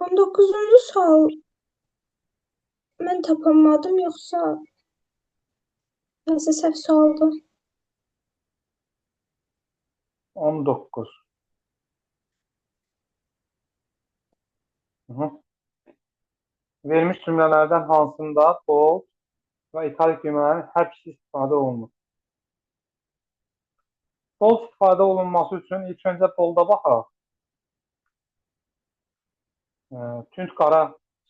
19-cu sual mən tapamadım yoxsa nəsə səhv sualdı. 19. Hı -hı. Verilmiş cümlələrdən hansında bold və italik düymələrin hər ikisi istifadə olunur? Bold istifadə olunması üçün ilk öncə bolda baxaq. Tünd qara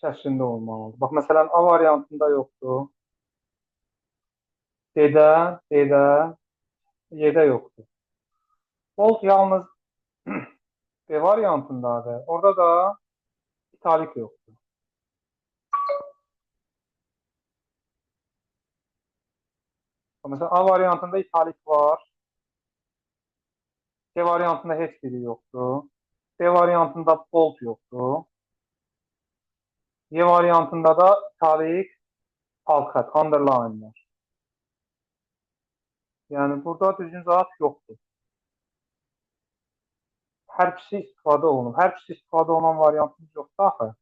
şəklində olmalıdır. Bax, məsələn, A variantında yoxdur. D-də, Y-də yoxdur. Bold yalnız B variantındadır. Orada da italik yoxdur. Mesela A variantında italik var. C variantında heç biri yoxdur. D variantında bold yoxdur. Y variantında da italik alt xət, underline var. Yəni burada düzgün cavab yoxdur. Hər ikisi istifadə olunur. Hər ikisi istifadə olunan variantımız yoxdur axı.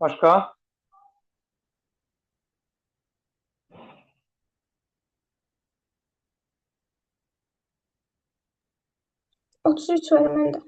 Başqa? 33 var məndə.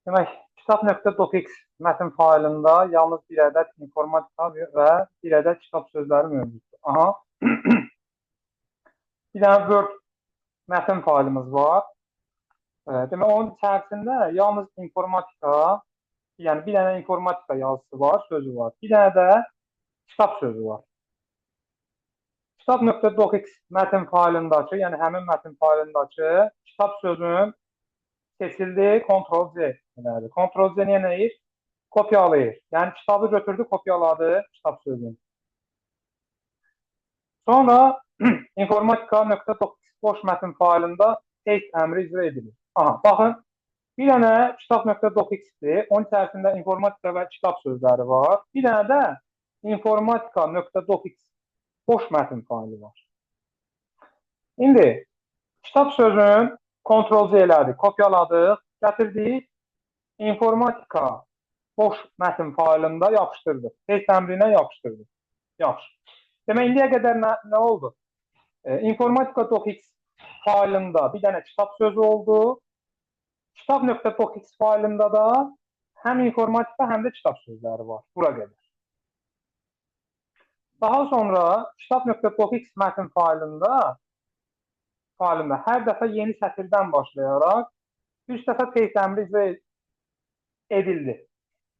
Demək, kitab.docx mətn faylında yalnız bir ədəd informatika və bir ədəd kitab sözləri mövcuddur. Aha. Bir dənə Word mətn faylımız var. Demək, onun içərisində yalnız informatika, yəni bir dənə informatika yazısı var, sözü var. Bir dənə də kitab sözü var. Kitab.docx mətn faylındakı, yəni həmin mətn faylındakı kitab sözünün seçildi, Ctrl-C. Ctrl-C nə edir? Kopyalayır. Yəni kitabı götürdü, kopyaladı kitab sözünü. Sonra informatika.docx boş mətn faylında paste əmri icra edilir. Aha, baxın. Bir dənə kitab.docx-dir. Onun içərisində informatika və kitab sözləri var. Bir dənə də informatika.docx boş mətn faylı var. İndi kitab sözünün Ctrl-C elədik, kopyaladıq, gətirdik, informatika boş mətn faylında yapışdırdıq. Paste əmrinə yapışdırdıq. Yaxşı. Demək, indiyə qədər nə oldu? Informatika.docx faylında bir dənə kitab sözü oldu. Kitab.docx faylında da həm informatika, həm də kitab sözləri var. Bura qədər. Daha sonra kitab.docx mətn faylında hər dəfə yeni sətirdən başlayaraq 3 dəfə paste əmri icra edildi.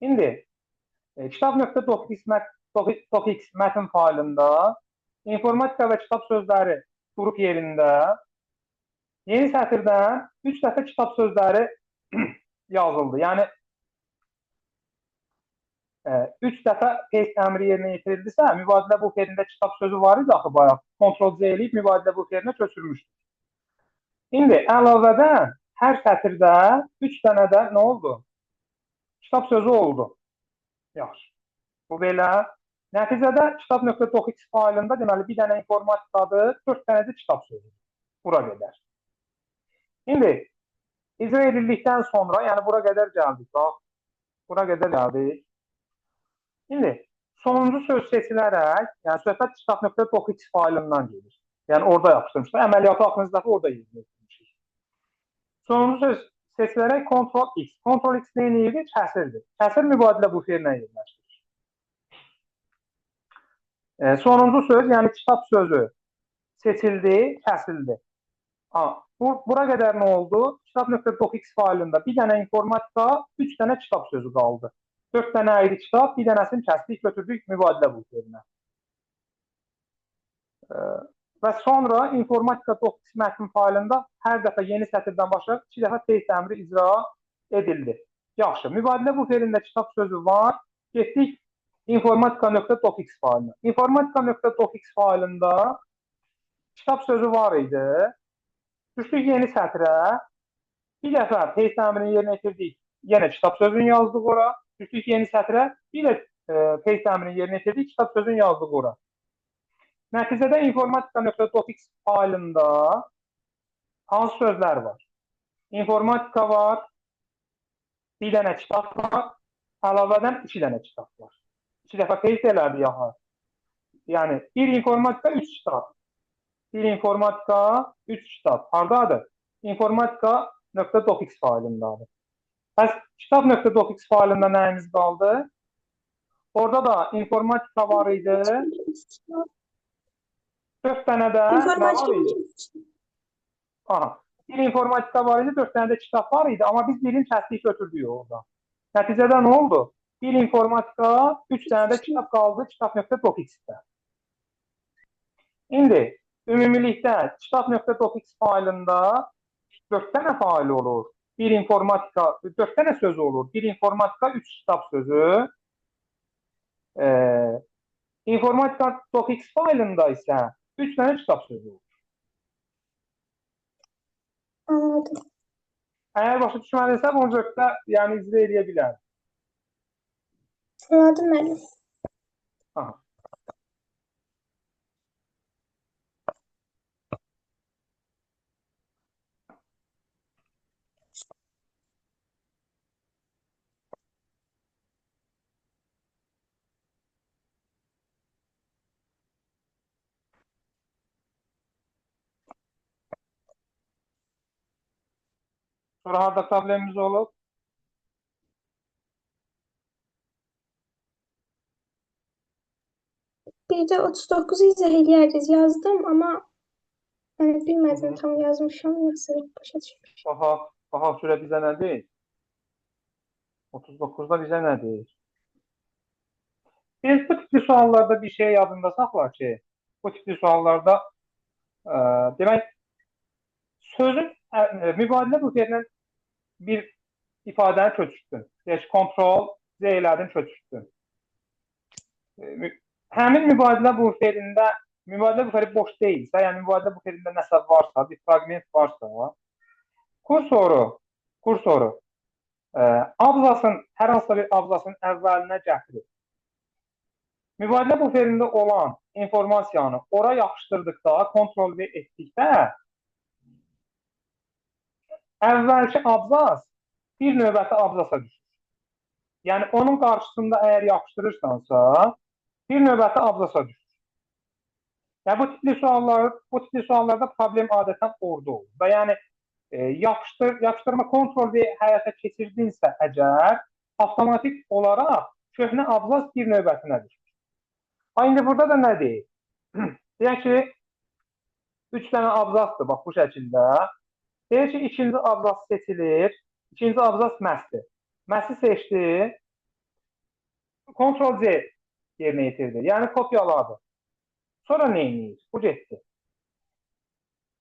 İndi kitab.docx mətn faylında informatika və kitab sözləri durub yerində yeni sətirdən 3 dəfə kitab sözləri yazıldı. Yəni 3 dəfə paste əmri yerinə yetirildisə, mübadilə buferində kitab sözü var idi axı bayaq. Ctrl-C eləyib mübadilə buferinə köçürmüşdür. İndi əlavədən hər sətirdə 3 dənə də nə oldu? Kitab sözü oldu. Yaxşı. Bu belə. Nəticədə kitab.docx faylında deməli bir dənə informatikadır, 4 dənə də kitab sözü. Bura qədər. İndi icra edildikdən sonra, yəni bura qədər gəldik. Bax, bura qədər gəldik. İndi sonuncu söz seçilərək, yəni söhbət kitab.docx faylından gedir. Yəni orada yapışdırmışlar. Əməliyyatı aklınızdakı orada yedirir. Sonuncu söz seçilərək Ctrl-X. Ctrl-X nə edir? Kəsirdir. Kəsir mübadilə buferinə yerləşdirir. Sonuncu söz, yəni kitab sözü seçildi, kəsildi. Bura qədər nə oldu? Kitab.docx faylında bir dənə informatika, 3 dənə kitab sözü qaldı. 4 dənə ayrı kitab, bir dənəsini kəsdik, götürdük mübadilə buferinə. və sonra informatika docs mətn faylında hər dəfə yeni sətirdən başlayaraq 2 dəfə paste əmri icra edildi. Yaxşı, mübadilə buferində kitab sözü var. Getdik informatika.docx faylına. Informatika.docx faylında kitab sözü var idi. Düşdük yeni sətrə. Bir dəfə paste əmrini yerinə yetirdik. Yenə kitab sözünü yazdıq ora. Düşdük yeni sətrə. Bir də paste əmrini yerinə yetirdik. Kitab sözünü yazdıq ora. Nəticədə informatika.docx faylında hansı sözlər var? İnformatika var, bir dənə kitab var, əlavədən 2 dənə kitab var. 2 dəfə paste elədi yaha. Yəni, bir informatika, 3 kitab. Bir informatika, 3 kitab. Haradadır? informatika.docx faylındadır. Bəs kitab.docx faylında nəyimiz qaldı? Orada da informatika var idi. 4 dənə də nə var idi? Aha. Bir informatika var idi, 4 dənə də kitab var idi, amma biz birini kəsdik götürdük orada. Nəticədə nə oldu? Bir informatika, 3 dənə də kitab qaldı kitab.docx-də. İndi ümumilikdə kitab.docx faylında 4 dənə fayl olur. Bir informatika, 4 dənə söz olur. Bir informatika, 3 kitab sözü. Informatika.docx faylında isə 3 dənə kitab sözü olur. Anladım. Əgər başa düşmədinsə, bunu cöqdə yəni icra edə bilər. Anladım müəllim. Aha. Sonra harada problemimiz olub? Bir də 39 izah eləyərdiz yazdım, amma bilmədim tam yazmışam, yoxsa başa düşmüşəm. Baxaq şuraya bizə nə deyir? 39'da bizə nə deyir? Biz bu tipli suallarda bir şey yadında saxlar ki, bu tipli suallarda demək, sözün mübadilə buferindən bir ifadəni köçürtdün. Kontrol Z elədin, köçürtdün. Həmin mübadilə buferində, mübadilə buferi boş deyilsə, yəni mübadilə buferində nəsə varsa, bir fragment varsa, kursoru abzasın, hər hansısa bir abzasın əvvəlinə gətirir. Mübadilə buferində olan informasiyanı ora yaxışdırdıqda, kontrol V etdikdə, əvvəlki abzas bir növbəti abzasa düşür. Yəni, onun qarşısında əgər yaxışdırırsansa, bir növbəti abzasa düşür. Yəni, bu tipli suallarda problem adətən orada olur. Və yəni, yaxışdırma kontrol V həyata keçirdinsə əgər, avtomatik olaraq köhnə abzas bir növbətinə düşür. İndi burada da nə deyil? Deyək ki, 3 dənə abzasdır, bax bu şəkildə. Deyək ki, ikinci abzas seçilir, ikinci abzas məhsdir. Məhsi seçdi, Ctrl C yerinə yetirdi, yəni kopyaladı. Sonra nə edir? Bu getdi.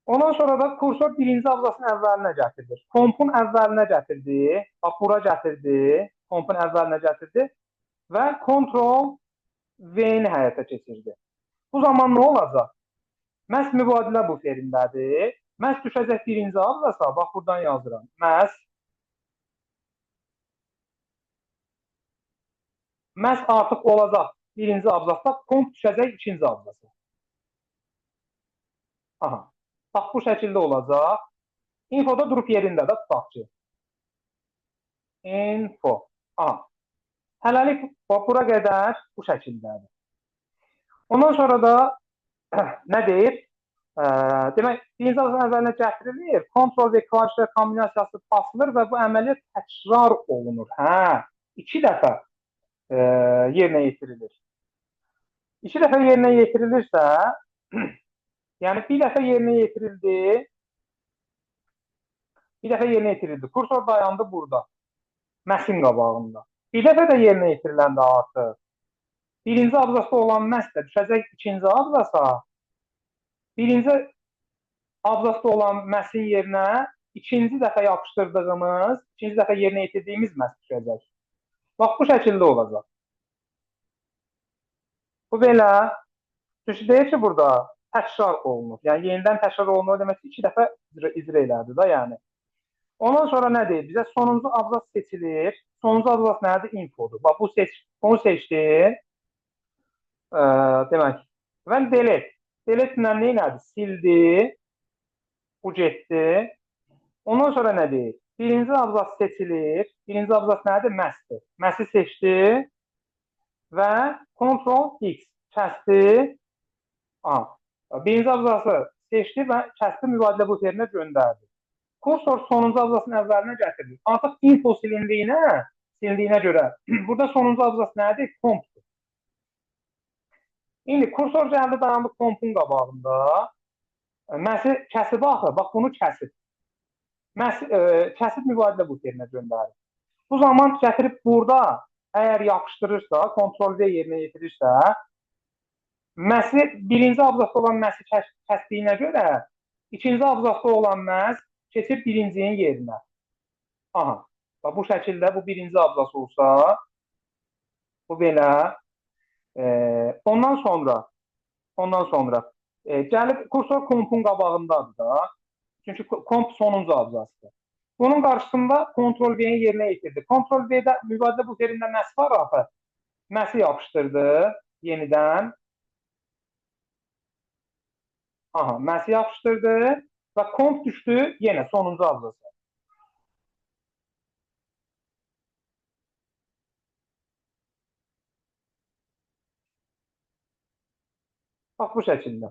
Ondan sonra da kursor birinci abzasın əvvəlinə gətirdi. Kompun əvvəlinə gətirdi, bax bura gətirdi, kompun əvvəlinə gətirdi və Ctrl V-ni həyata keçirdi. Bu zaman nə olacaq? Məhz mübadilə buferindədir. Məhz düşəcək birinci abzasa, bax buradan yazıram. Məhz artıq olacaq birinci abzasda, komp düşəcək ikinci abzasa. Aha. Bax bu şəkildə olacaq. Infoda durub yerində də tutaq ki. Info. Aha. Hələlik bura qədər bu şəkildədir. Ondan sonra da nə deyir? Demək, birinci abzasın əvvəlinə gətirilir, Ctrl V klavişlər kombinasiyası basılır və bu əməliyyat təkrar olunur. 2 dəfə yerinə yetirilir. 2 dəfə yerinə yetirilirsə, yəni bir dəfə yerinə yetirildi. Kursor dayandı burada, məhsin qabağında. Bir dəfə də yerinə yetiriləndə artıq birinci abzasda olan məhs də düşəcək ikinci abzasa, birinci abzasda olan məhsin yerinə ikinci dəfə yapışdırdığımız, ikinci dəfə yerinə yetirdiğimiz məhs düşəcək. Bax, bu şəkildə olacaq. Bu belə, çünki deyir ki, burada təkrar olunur. Yəni, yenidən təkrar olunur demək ki, 2 dəfə icra elədi da, yəni. Ondan sonra nə deyir? Bizə sonuncu abzas seçilir. Sonuncu abzas nədir? Infodur. Bax, bunu seçdi. Demək, və delete. Delete ilə nədir? Sildi. Bu getdi. Ondan sonra nə deyir? Birinci abzas seçilir. Birinci abzas nədir? Məhsdir. Məhsi seçdi və Ctrl-X kəsdi. Birinci abzası seçdi və kəsdi, mübadilə buferinə göndərdi. Kursor sonuncu abzasın əvvəlinə gətirilir. Artıq info silindiyinə görə burada sonuncu abzas nədir? Kompdur. İndi kursor gəldi, dayandı kompun qabağında. Məhsi kəsib axı, bax bunu kəsib. Kəsib mübadilə buferinə göndərir. Bu zaman gətirib burada əgər yapışdırırsa, Ctrl-V yerinə yetirirsə, məhsi birinci abzasda olan məhsi kəsdiyinə görə ikinci abzasda olan məhs keçir birincinin yerinə. Aha, bu şəkildə bu birinci abzas olsa, bu belə. Ondan sonra gəlib kursor kompun qabağındadır da. Çünki komp sonuncu abzasdır. Bunun qarşısında Ctrl-V-nin yerinə yetirdi. Ctrl-V-də mübadilə buferində məhs var axı. Məhsi yapışdırdı yenidən. Aha, məhsi yapışdırdı və komp düşdü yenə sonuncu abzasa. Bax, bu şəkildə.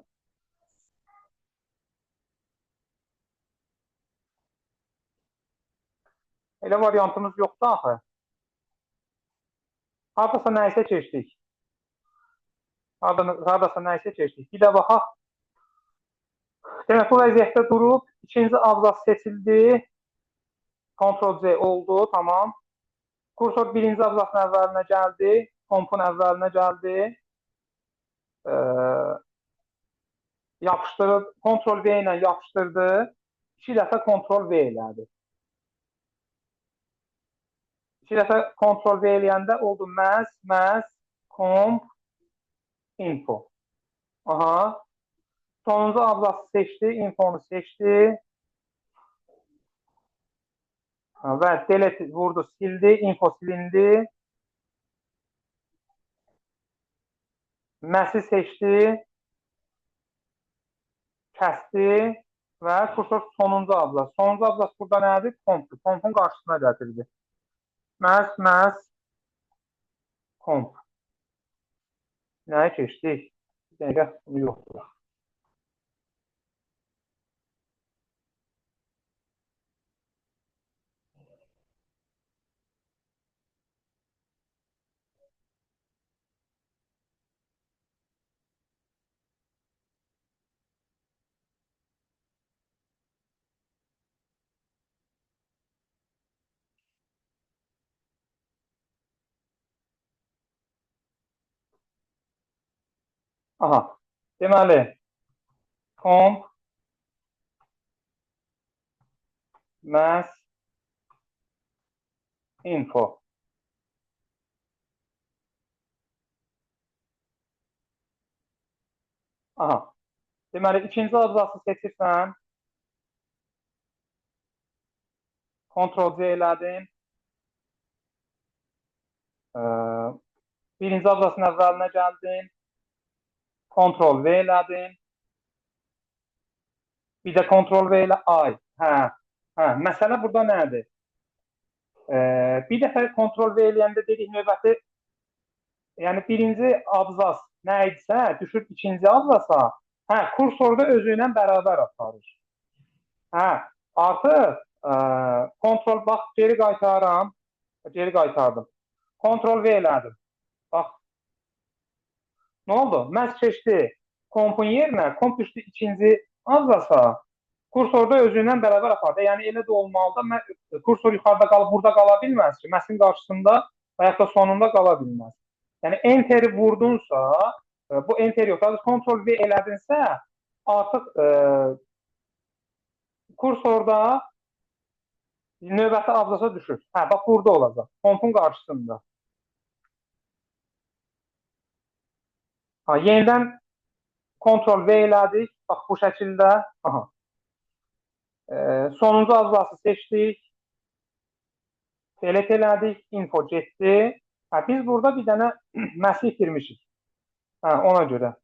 Elə variantımız yoxdur axı. Haradasa nəyisə keçdik. Haradasa nəyisə keçdik. Bir də baxaq. Demək, bu vəziyyətdə durub, ikinci abzas seçildi. Ctrl-C oldu, tamam. Kursor birinci abzasın əvvəlinə gəldi. Kompun əvvəlinə gəldi. Yapışdırıb, Ctrl-V ilə yapışdırdı. 2 dəfə Ctrl-V elədi. 2 dəfə Ctrl-V eləyəndə oldu məhz, komp, info. Aha. Sonuncu abzası seçdi, infonu seçdi. Və delete vurdu, sildi, info silindi. Məhsi seçdi. Kəsdi və kursor sonuncu abzas. Sonuncu abzas burada nədir? Kompdur. Kompun qarşısına gətirdi. Məhz, komp. Nəyə keçdik? Bir dəqiqə, bunu yoxdur. Aha, deməli, komp, məhz, info. Aha, deməli, ikinci abzası seçirsən, Ctrl-C elədin, birinci abzasın əvvəlinə gəldin, Ctrl-V elədin, bir də Ctrl-V elə, məsələ burada nədir? Bir dəfə Ctrl-V eləyəndə dedik növbəti, yəni birinci abzas nə idisə, düşür ikinci abzasa, kursorda özü ilə bərabər aparır. Artıq, Ctrl, bax, geri qaytardım. Ctrl-V elədim. Bax, nə oldu? Məhz keçdi kompun yerinə, komp düşdü ikinci abzasa, kursorda özü ilə bərabər apardı. Yəni, elə də olmalıda kursor yuxarıda qalıb, burada qala bilməz ki, məhsin qarşısında və yaxud da sonunda qala bilməz. Yəni, enteri vurdunsa, bu enter yox, Ctrl-V elədinsə, artıq kursorda növbəti abzasa düşür. Hə, bax burada olacaq. Kompun qarşısında. Ha, yenidən Ctrl V elədik. Bax bu şəkildə. Aha. Sonuncu abzası seçdik. Select elədik. Info getdi. Hə, biz burada bir dənə məhsul itirmişik. Hə, ona görə.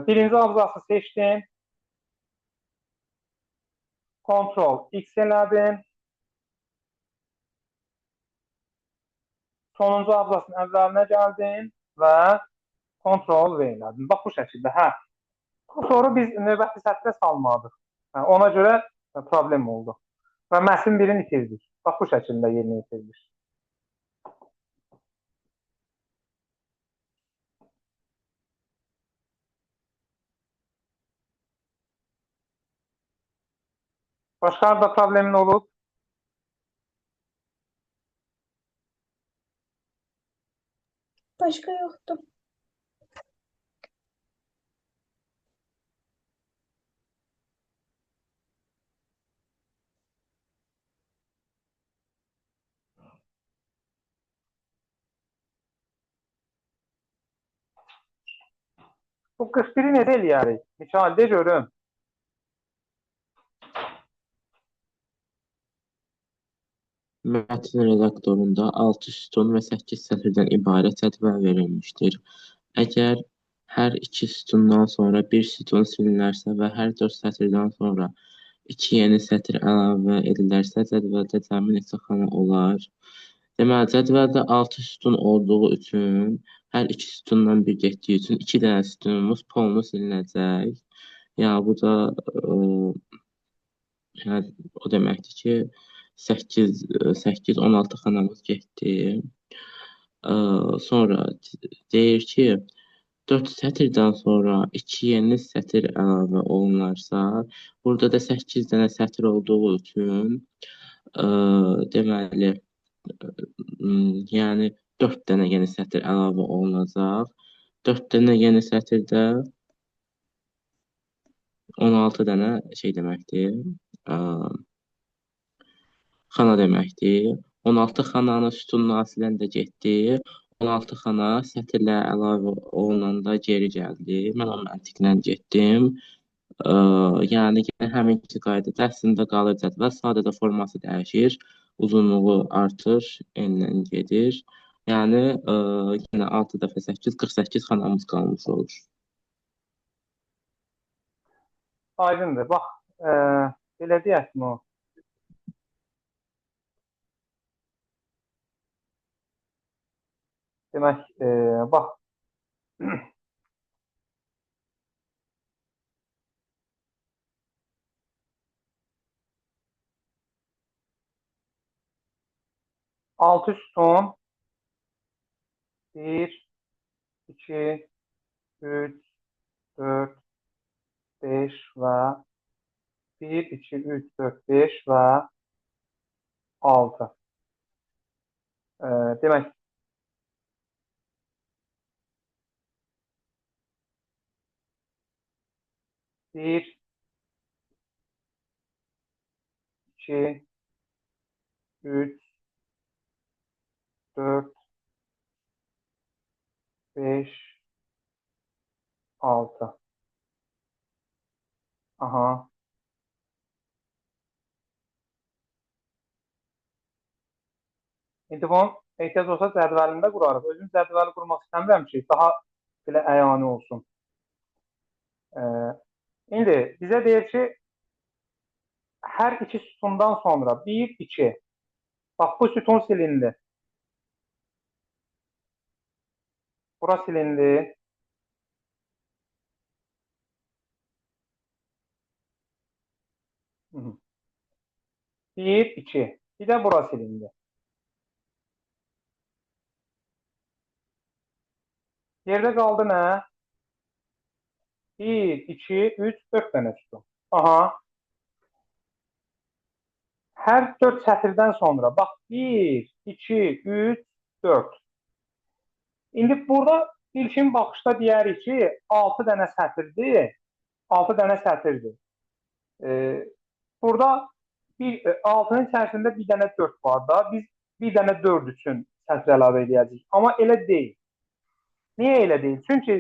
Birinci abzası seçdim. Ctrl X elədim. Sonuncu abzasının əvvəlinə gəldim və Ctrl V elədim. Bax bu şəkildə. Hə. Sonra biz növbəti sətrə salmadıq. Hə, ona görə problem oldu. Və mətn birini itirdik. Bax bu şəkildə yerinə yetirilir. Başqa da problemin olub? Başka yoktu. Bu 41-i necə eləyərik? Mikail, de görüm. Mətn redaktorunda 6 sütun və 8 sətirdən ibarət cədvəl verilmişdir. Əgər hər 2 sütundan sonra bir sütun silinərsə və hər 4 sətirdən sonra 2 yeni sətir əlavə edilərsə, cədvəldə cəmi neçə xana olar? Deməli, cədvəldə 6 sütun olduğu üçün, hər 2 sütundan bir getdiyi üçün 2 dənə sütunumuz polunu silinəcək. Yəni, bu da yəni, o deməkdir ki, 8-16 xanamız getdi. Sonra deyir ki, 4 sətirdən sonra 2 yeni sətir əlavə olunarsa, burada da 8 dənə sətir olduğu üçün deməli, yəni 4 dənə yeni sətir əlavə olunacaq. 4 dənə yeni sətirdə 16 dənə şey deməkdir, xana deməkdir. 16 xananın sütun nasiləndə getdi. 16 xana sətirlə əlavə olunanda geri gəldi. Mən o məntiqlə getdim. Yəni həmin iki qaydada əslində qalır cədvəl. Sadəcə forması dəyişir. Uzunluğu artır, enlə gedir. Yəni yenə 6 dəfə 8, 48 xanamız qalmış olur. Aydındır. Bax, belə deyək mi o? Demək, bax, altı sütun 1, 2, 3, 4, 5 və 1, 2, 3, 4, 5 və 6. Demək, bir, iki, üç, dörd, beş, altı. Aha. İndi bunun ehtiyac olsa cədvəlində qurarıq. Özüm cədvəli qurmaq istəmirəm ki, daha belə əyani olsun. İndi bizə deyir ki, hər iki sütundan sonra 1, 2. Bax, bu sütun silindi. Bura silindi. Bir, iki. Bir də bura silindi. Yerdə qaldı nə? 1, 2, 3, 4 dənə sütun. Aha. Hər 4 sətirdən sonra, bax, 1, 2, 3, 4. İndi burada ilkin baxışda deyərik ki, 6 dənə sətirdir. 6 dənə sətirdir. Burada 6-nın içərisində bir dənə 4 var da, biz bir dənə 4 üçün sətr əlavə edəcəyik. Amma elə deyil. Niyə elə deyil? Çünki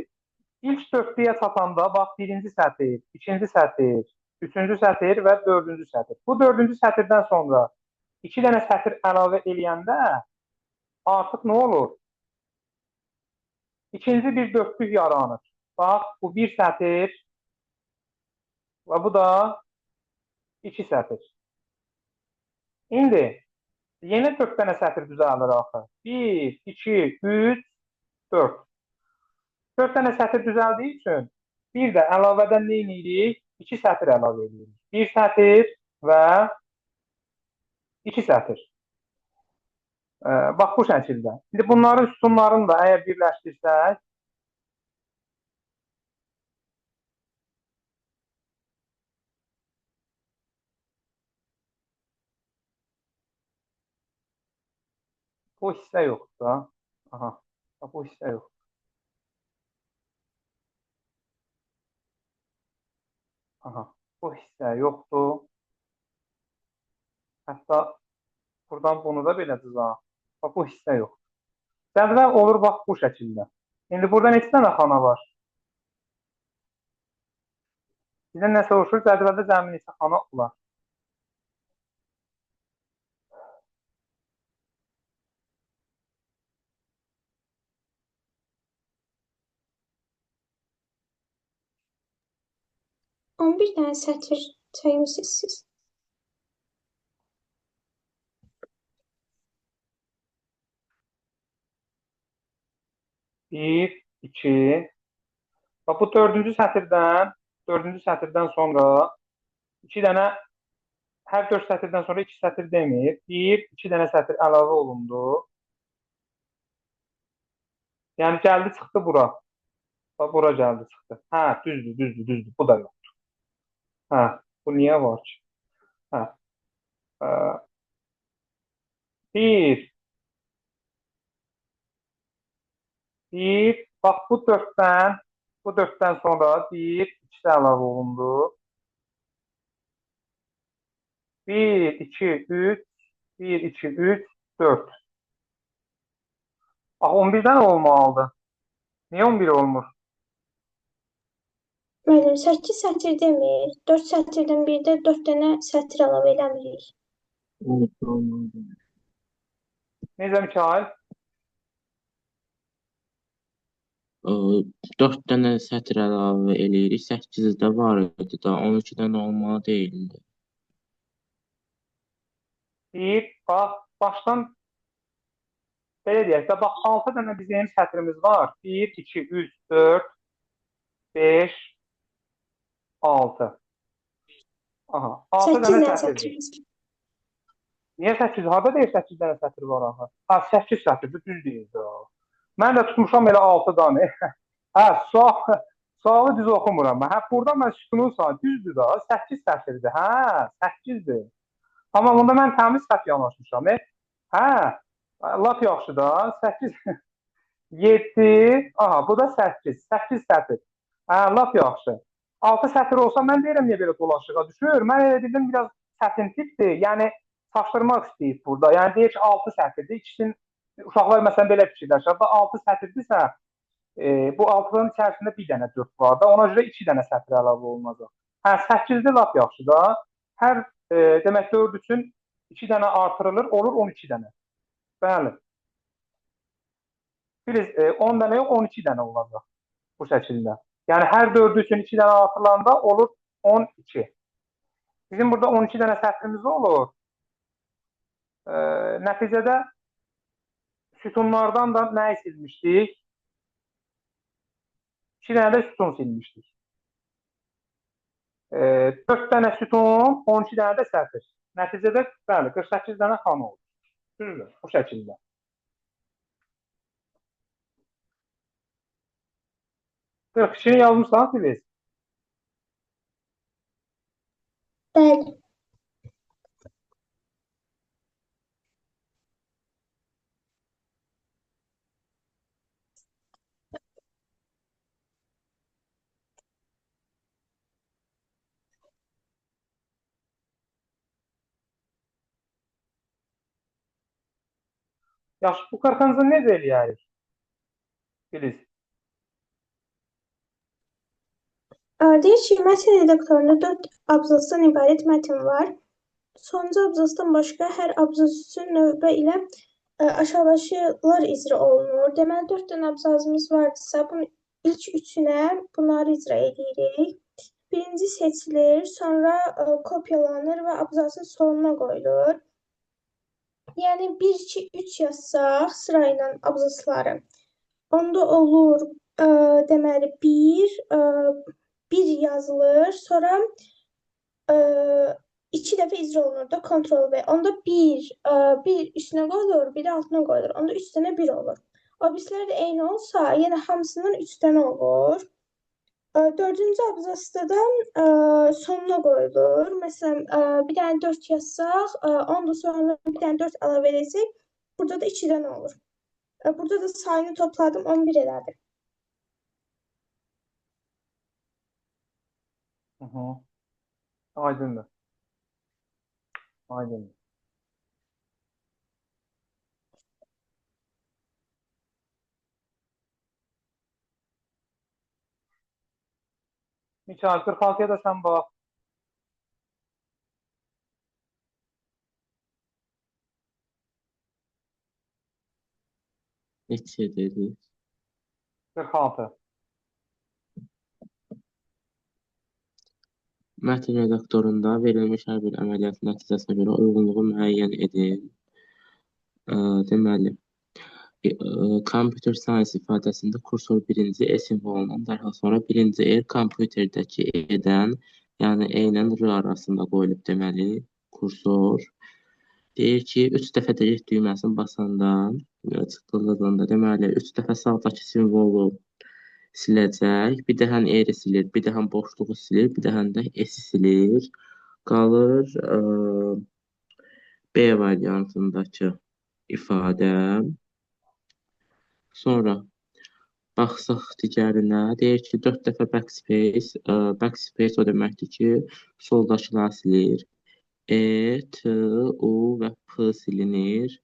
ilk 4-lüyə çatanda, bax, birinci sətir, ikinci sətir, üçüncü sətir və dördüncü sətir. Bu dördüncü sətirdən sonra 2 dənə sətir əlavə eləyəndə artıq nə olur? İkinci bir dörtlük yaranır. Bax, bu bir sətir və bu da 2 sətir. İndi yeni 4 dənə sətir düzəlir axı. 1, 2, 3, 4. 4 dənə sətir düzəldiyi üçün bir də əlavədən nə edirik? 2 sətir əlavə edirik. 1 sətir və 2 sətir. Bax, bu şəkildə. İndi bunların sütunlarını da əgər birləşdirsək, bu hissə yoxdur da. Aha, bu hissə yoxdur. Aha, bu hissə yoxdur. Hətta buradan bunu da belə düzəltdik. Bax, bu hissə yoxdur. Cədvəl olur, bax, bu şəkildə. İndi burada neçə dənə xana var? Bizdən nə soruşur? Cədvəldə cəmi neçə xana olar? On bir dənə sətr çəkmisiniz siz. 1, 2. Bax, bu dördüncü sətirdən sonra 2 dənə, hər 4 sətirdən sonra 2 sətir demir. 1, 2 dənə sətir əlavə olundu. Yəni, gəldi, çıxdı bura. Bax, bura gəldi, çıxdı. Hə, düzdür. Bu da yoxdur. Hə, bu niyə var ki? Hə. 1, bax, bu 4-dən sonra 1, 2 əlavə olundu. 1, 2, 3, 1, 2, 3, 4. Bax, 11 dənə olmalıdır. Niyə 11 olmur? Müəllim, 8 sətr demir. 4 sətirdən bir də 4 dənə sətr əlavə eləmirik. Necə Mikail? 4 dənə sətr əlavə eləyirik. 8-də var idi da, 12 dənə olmalı deyildi. Bax, başdan belə deyək də, bax, 6 dənə bizim sətrimiz var. 1, 2, 3, 4, 5, 6. Aha, 6 dənə sətirdir. Niyə 8? Harada deyir 8 dənə sətr var aha? Ha, 8 sətirdir, düz deyildi. Mən də tutmuşam elə 6 dənə. Hə, sualı düz oxumuram. Hə, burada mən sütunun sayı düzdür da, 8 sətirdir. Hə, 8-dir. Amma onda mən təmiz səhv yanaşmışam. Hə, lap yaxşı da. 8, 7, aha, bu da 8. 8 sətr. Hə, lap yaxşı. 6 sətr olsa mən deyirəm niyə belə dolaşığa düşür. Mən elə bildim biraz çətin tipdir. Yəni çaşdırmaq istəyib burada. Yəni deyir ki 6 sətirdir. İkisinin uşaqlar məsələn belə fikirləşir. 6 sətirdirsə, bu 6-nın içərisində bir dənə 4 var da. Ona görə 2 dənə sətr əlavə olunacaq. Hə, 8-dir lap yaxşı da. Hər demək 4 üçün 2 dənə artırılır, olur 12 dənə. Bəli. Biliz, 10 dənə yox, 12 dənə olacaq bu şəkildə. Yəni hər 4 üçün 2 dənə artırılanda olur 12. Bizim burada 12 dənə sətrimiz olur. Nəticədə sütunlardan da nəyi silmişdik? 2 dənə də sütun silmişdik. 4 dənə sütun, 12 dənə də sətr. Nəticədə, bəli, 48 dənə xana olur. Düzdür, bu şəkildə. İşini yazmışsan, Filiz? Bəli. Yaxşı, bu 40-cı necə eləyərik? Filiz. Deyir ki, mətn redaktorunda 4 abzasdan ibarət mətn var. Sonuncu abzasdan başqa hər abzas üçün növbə ilə aşağıdakılar icra olunur. Deməli, 4 dənə abzasımız varsa, bunun ilk üçünə bunları icra edirik. Birinci seçilir, sonra kopyalanır və abzasın sonuna qoyulur. Yəni 1, 2, 3 yazsaq sırayla abzasları. Onda olur deməli 1 yazılır, sonra 2 dəfə icra olunur da Ctrl V. Onda 1 üstünə qoyulur, bir də altına qoyulur. Onda 3 dənə 1 olur. O birisilər də eyni olsa, yenə hamısından 3 dənə olur. Dördüncü abzasda da sonuna qoyulur. Məsələn, bir dənə 4 yazsaq, onda sonra bir dənə 4 əlavə edəcək. Burada da 2 dənə olur. Burada da sayını topladım, 11 elədi. Aydındır. Aydındır. Mikael, 46-ya da sən bax. Neçə dedik? 46. Mətn redaktorunda verilmiş hər bir əməliyyatın nəticəsinə görə uyğunluğu müəyyən edin. Deməli, computer science ifadəsində kursor birinci E simvolundan dərhal sonra birinci R kompüterdəki E-dən, yəni E-lə R arasında qoyulub deməli, kursor. Deyir ki, 3 dəfə delete düyməsini basanda, çıxdığında deməli, 3 dəfə sağdakı simvolu siləcək, bir də həm R-i silir, bir də həm boşluğu silir, bir də həm də S-i silir. Qalır B variantındakı ifadə. Sonra baxsaq digərinə, deyir ki, 4 dəfə backspace, backspace o deməkdir ki, soldakılar silir. E, T, U və P silinir.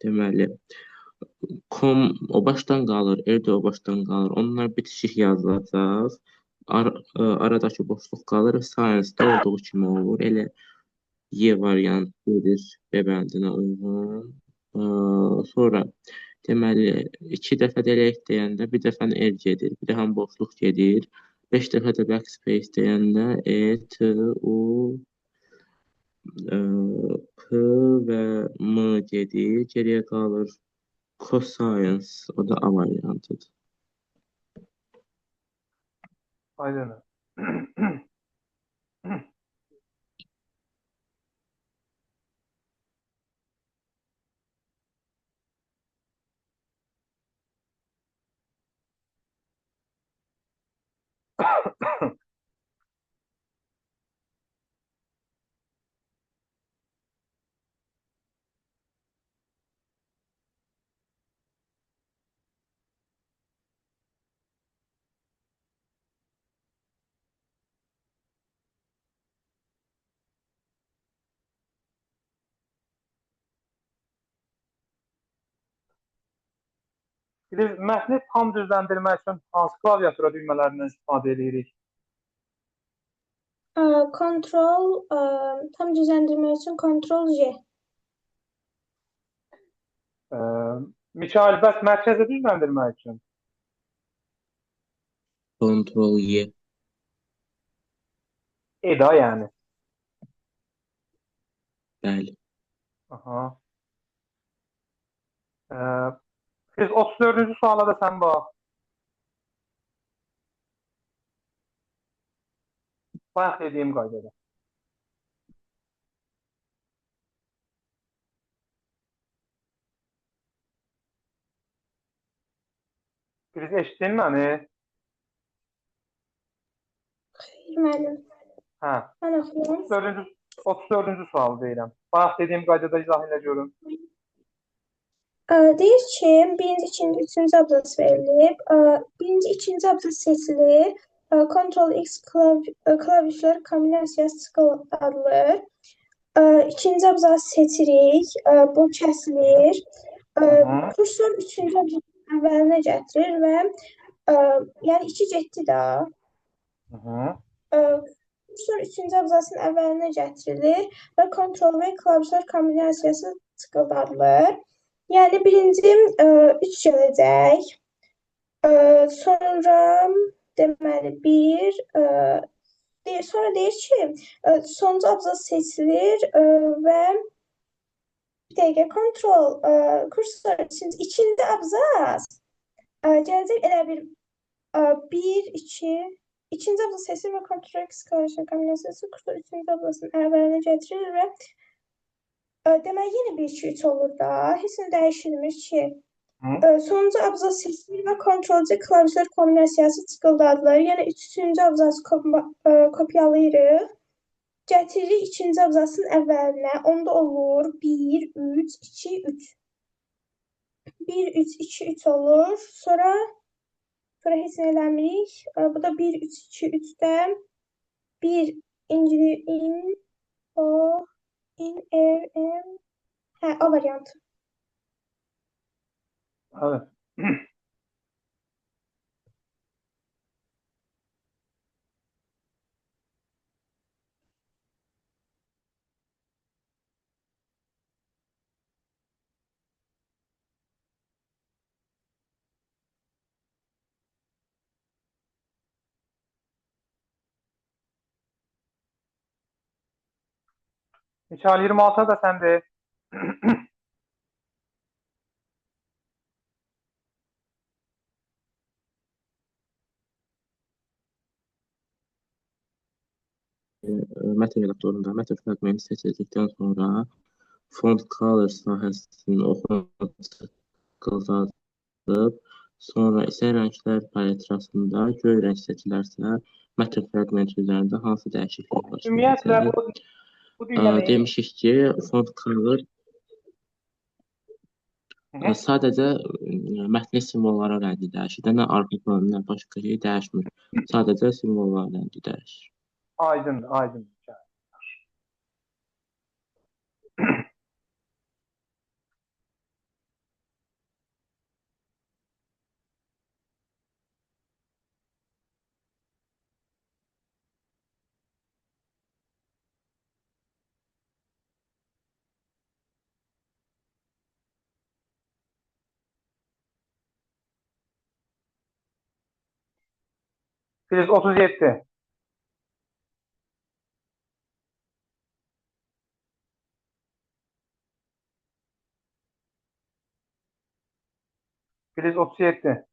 Deməli, com o başdan qalır, R də o başdan qalır. Onlar bitişik yazılacaq. Aradakı boşluq qalır. Science-da olduğu kimi olur. Elə Y variantı gedir B bəndinə uyğun. Sonra deməli 2 dəfə delete deyəndə bir dəfə R gedir, bir də həm boşluq gedir. 5 dəfə də backspace deyəndə E, T, U, P və M gedir. Geriyə qalır coscience, o da A variantıdır. Aydındır. Biz mətni tam düzləndirmək üçün hansı klaviatura düymələrindən istifadə edirik? Ctrl, tam düzəndirmək üçün Ctrl J. Mikael, bəs mərkəzi düzləndirmək üçün? Ctrl Y. E-da yəni. Bəli. Aha. Biz 34-cü suala da sən bax. Bayaq dediyim qaydada. Biz eşitdin məni? Xeyr, müəllim. Hə. Mən oxuyum. 34-cü sualı deyirəm. Bayaq dediyim qaydada izah elə görüm. Deyir ki, birinci, ikinci, üçüncü abzas verilib. Birinci, ikinci abzas seçilir. Ctrl X klavişlər kombinasiyası adlanır. İkinci abzas seçirik. Bu kəsilir. Hı hı. Kursor üçüncü abzasın əvvəlinə gətirir və yəni iki getdi də. Hı hı. Kursor üçüncü abzasın əvvəlinə gətirilir və kontrol və klavişlər kombinasiyası tıqqıldadılır. Yəni birinci üç gələcək. Sonra deməli sonra deyir ki, sonuncu abzas seçilir və bir dəqiqə kontrol kursor ikinci abzas gələcək elə bir, iki, ikinci abzas seçilir və kontrol klavişinin kombinasiyası kursor üçüncü abzasın əvvəlinə gətirilir və deməli yenə bir, iki, üç olur da. Heç nə dəyişilmir ki. Hı. Sonuncu abzas seçilir və kontrolcu klavişlər kombinasiyası tıqqıldadılır. Yəni üçüncü abzası kopyalayırıq. Gətiririk ikinci abzasın əvvəlinə. Onda olur 1, 3, 2, 3. 1, 3, 2, 3 olur. Sonra heç nə eləmirik. Bu da 1, 3, 2, 3-dən 1 in, o, in, A variantı. Evet. Misal 26 da sende. Mətn redaktorunda mətn fraqmenti seçildikdən sonra font color sahəsinin oxunması qaldırılıb, sonra isə rənglər paletrasında göy rəng seçilərsə, mətn fraqmenti üzərində hansı dəyişiklik baş Ümumiyyətlə verəcək? bu dünyada Demişik ki, font color sadəcə mətnin simvolları rəngi dəyişir. Nə arxa plan, nə başqa şey dəyişmir. Sadəcə simvolların rəngi dəyişir. aydın. Filiz 37. Filiz 37.